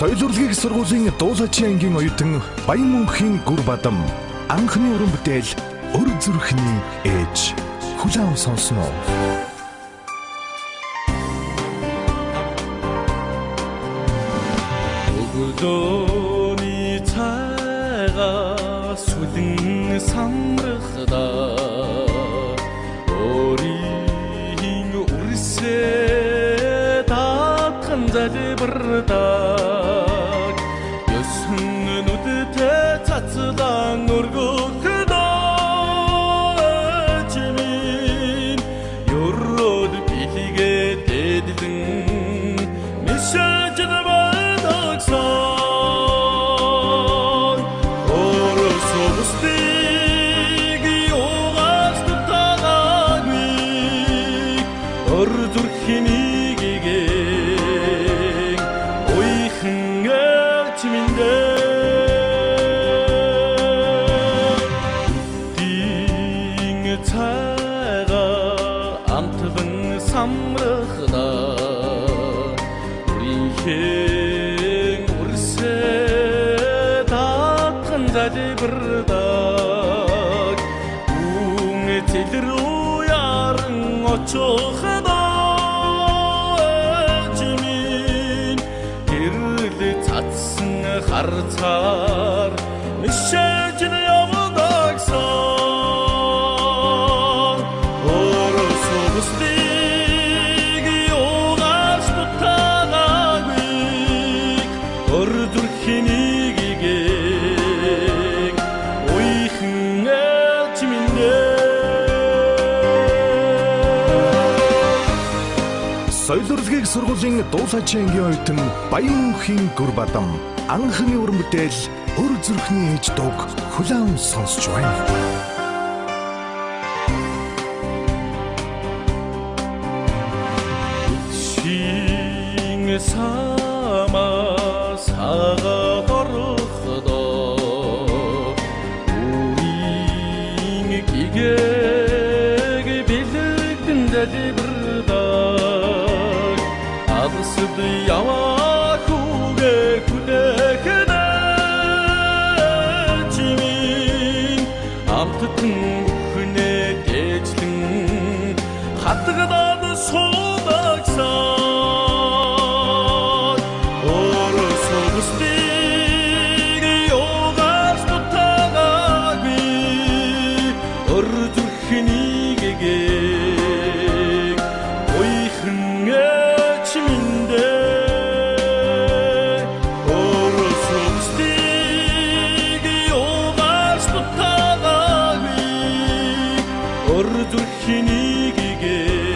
Соёл урлагийн сургуулийн дуу сачийн ангийн оюутан Баян мөнхийн гүр бадам анхны уран бүтээл өр зүрхний ээж хүлээн сонсноо. Өгдөөний цайга сүлэн самрахда өөрийн үрсээ татхан залбирдаг ёсон нүдтэй цацлан өргөхдөө чимин ёрод билгээ дэдэн мессежд badagsan оросо бустиг югаас тутагагми ор зүрхний гэгэн ойхэн чиминдэ дин цайга амтган самрахда уринхэн үрсээ татхан залбирдаг хүн тэлрүү яран очихдоо чимин гэрэл цацсан харцаар мессеж явуулдагсан оросо бустиг югаас тутагагми ор зүрхний гэгэн ойхэн чиминдэ. Соёл урлагийн сургуулийн дуу сачийн ангийн оюутан Баян мөнхийн гүр бадам анхны уран бүтээл өр зүрхний ээж дууг хүлээн сонсч байна. Шин сама сага дорхдоо үрийн гигээг бэлэгдэн залбирдаг адсд яваа хүүгээ хүлээхнэ чимин амттан бүхнээ дэжлэн хатгадаад суудагсан оросо бустиг югаас тутагагми ор зүрхний гэгэн ойхэн чиминдэ оросо бустиг югаас тутагагми ор зүрхний гэгэн